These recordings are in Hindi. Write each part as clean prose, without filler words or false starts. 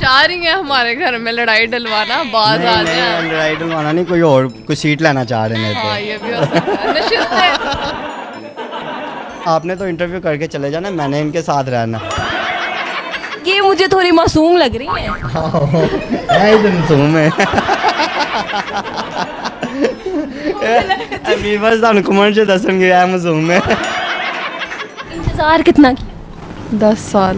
चाह रही हैं हमारे घर में लड़ाई डलवाना, बाज आ जाए। लड़ाई डलवाना नहीं, कोई और कुछ सीट लेना चाह रहे हैं हाँ तो। ये भी हो सकता है, नशिस्तें। आपने तो इंटरव्यू करके चले जाना, मैंने इनके साथ रहना। ये मुझे थोड़ी मासूम लग रही है। है ही मासूम है। अभी बस ਤੁਹਾਨੂੰ ਕਮੈਂਟ 'ਚ ਦੱਸਣਗੇ ਇਹ ਮਾਸੂਮ है। इंतजार कितना किया? 10 साल।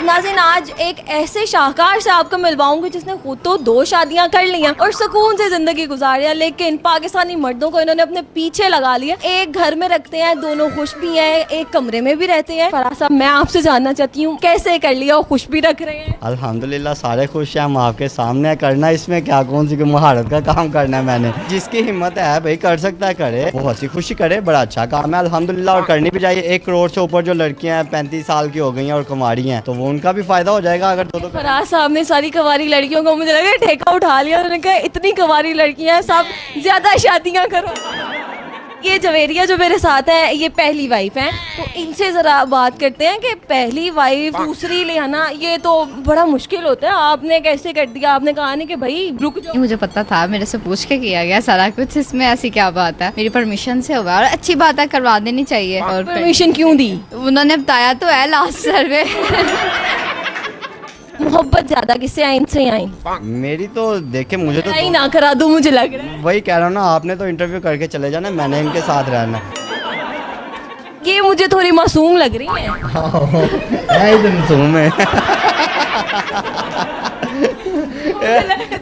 नाज़रीन, आज एक ऐसे शाहकार से आपको मिलवाऊंगी जिसने खुद तो 2 शादियां कर ली हैं और सुकून से जिंदगी गुजारी है, लेकिन पाकिस्तानी मर्दों को इन्होंने अपने पीछे लगा लिया। एक घर में रखते हैं, दोनों खुश भी हैं, एक कमरे में भी रहते हैं। फराज साहब, मैं आपसे जानना चाहती हूँ कैसे कर लिया और खुश भी रख रहे हैं? अल्हम्दुलिल्लाह सारे खुश हैं, हम आपके सामने करना, इसमें क्या कौन सी महारत का काम करना है मैंने। जिसकी हिम्मत है भाई कर सकता है करे, वो हंसी खुशी करे, बड़ा अच्छा काम है अल्हम्दुलिल्लाह, और करनी भी चाहिए। 1 करोड़ से ऊपर जो लड़कियां हैं 35 साल की हो गई हैं और कुंवारी हैं, तो वो उनका भी फायदा हो जाएगा अगर दो। फराज साहब ने सारी कवारी लड़कियों को, मुझे लगा, ठेका उठा लिया। उन्होंने कहा इतनी कवारी लड़कियां हैं, सब ज्यादा शादियां करो। ये जवेरिया जो मेरे साथ है, ये पहली वाइफ हैं, तो इनसे ज़रा बात करते हैं कि पहली वाइफ दूसरी ले आना ये तो बड़ा मुश्किल होता है। आपने कैसे कर दिया? आपने कहा नहीं कि भाई रुक जाओ? मुझे पता था, मेरे से पूछ के किया गया सारा कुछ, इसमें ऐसी क्या बात है, मेरी परमिशन से होगा और अच्छी बात है, करवा देनी चाहिए। और परमिशन क्यों दी? उन्होंने बताया तो है लास्ट सर्वे। मोहब्बत ज्यादा किससे आई, इनसे आई? मेरी तो देखे मुझे तो ही ना करा दो, मुझे लग रहा है। वही कह रहा हूँ ना, आपने तो इंटरव्यू करके चले जाना, मैंने इनके साथ रहना। ये मुझे थोड़ी मासूम लग रही है। है ही मासूम है।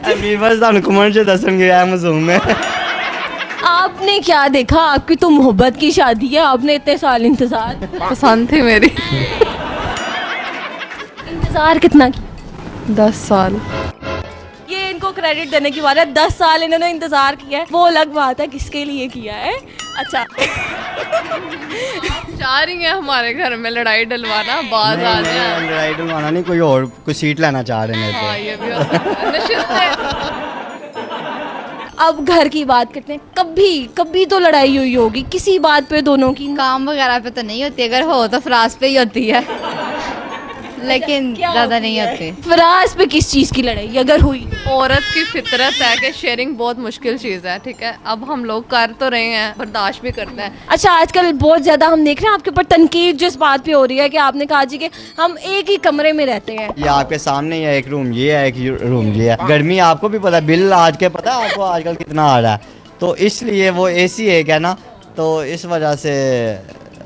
अभी बस ਤੁਹਾਨੂੰ ਕਮੈਂਟ 'ਚ ਦੱਸਣਗੇ ਇਹ ਮਾਸੂਮ है। आपने क्या देखा? आपकी तो मोहब्बत की शादी है, आपने इतने साल इंतजार। पसंद थी मेरी। इंतजार कितना किया? 10 साल। ये इनको क्रेडिट देने की बात है, 10 साल इन्होंने इंतजार किया है, वो अलग बात है किसके लिए किया है। अच्छा। चाह रही हैं हमारे घर में लड़ाई डलवाना, बाज आ जाए। लड़ाई डलवाना नहीं, कोई और कुछ सीट लेना चाह रहे हैं हाँ तो। ये भी हो सकता है, नशिस्तें। अब घर की बात करते हैं। कभी कभी तो लड़ाई हुई होगी किसी बात पे दोनों की? काम वगैरह पे तो नहीं होती, अगर हो तो फराज पे ही होती है, लेकिन क्या ज़्यादा होती नहीं है? होती। फराज पे किस चीज़ की लड़ाई अगर हुई? औरत की फितरत है कि शेयरिंग बहुत मुश्किल चीज़ है, ठीक है। अब हम लोग कर तो रहे हैं, बर्दाश्त भी करते हैं। अच्छा, आजकल बहुत ज़्यादा हम देख रहे हैं आपके ऊपर तनकीद जिस बात पे हो रही है कि आपने कहा जी कि हम एक ही कमरे में रहते हैं। ये आपके सामने ही है, एक रूम ये है, एक रूम ये है। गर्मी आपको भी पता है, बिल आज के पता है आपको आजकल कितना आ रहा है, तो इसलिए वो एसी एक है ना, तो इस वजह से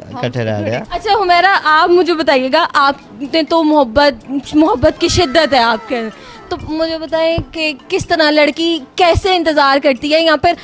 इकट्ठे रह रहे हैं। अच्छा हुमैरा, आप मुझे बताइएगा, आपने तो मोहब्बत की शिद्दत है आपके, तो मुझे बताएं कि किस तरह लड़की कैसे इंतज़ार करती है यहाँ पर,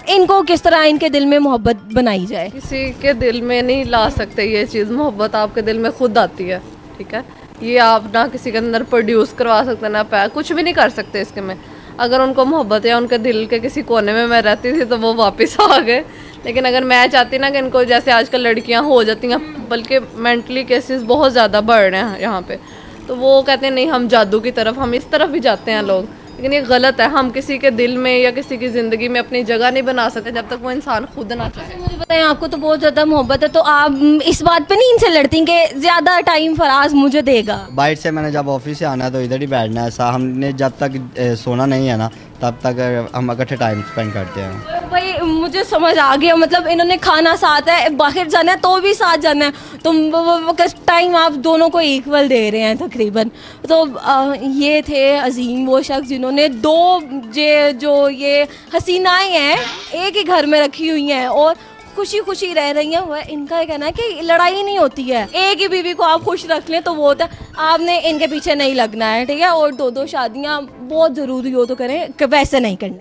इनको किस तरह इनके दिल में मोहब्बत बनाई जाए? किसी के दिल में नहीं ला सकते ये चीज़, मोहब्बत आपके दिल में खुद आती है, ठीक है। ये आप ना किसी के अंदर प्रोड्यूस करवा सकते ना कुछ भी नहीं कर सकते इसके में। अगर उनको मोहब्बत है, उनके दिल के किसी कोने में मैं रहती थी तो वो वापस आ गए, लेकिन अगर मैं चाहती ना कि इनको जैसे आजकल लड़कियां हो जाती हैं, बल्कि मेंटली केसेस बहुत ज़्यादा बढ़ रहे हैं यहाँ पे, तो वो कहते हैं नहीं हम जादू की तरफ, हम इस तरफ भी जाते हैं लोग, लेकिन ये गलत है। हम किसी के दिल में या किसी की ज़िंदगी में अपनी जगह नहीं बना सकते जब तक वो इंसान खुद ना चाहे। मुझे बताएं, आपको तो बहुत ज़्यादा मोहब्बत है, तो आप इस बात पे नहीं इनसे लड़ती कि ज़्यादा टाइम फराज मुझे देगा? बाइट से मैंने जब ऑफिस से आना है तो इधर ही बैठना है, ऐसा हमने जब तक सोना नहीं है ना तब तक हम इकट्ठे टाइम स्पेंड करते हैं। भाई मुझे समझ आ गया, मतलब इन्होंने खाना साथ है, बाहर जाना है तो भी साथ जाना है, तो टाइम आप दोनों को इक्वल दे रहे हैं तकरीबन। तो ये थे अजीम वो शख्स जिन्होंने जो ये हसीनाएं हैं एक ही घर में रखी हुई हैं और खुशी खुशी रह रही हैं। वह इनका ये कहना है कि लड़ाई नहीं होती है, एक ही बीवी को आप खुश रख लें तो वो होता है, आपने इनके पीछे नहीं लगना है, ठीक है। और 2-2 शादियाँ बहुत ज़रूरी हो तो करें, वैसे नहीं करनी।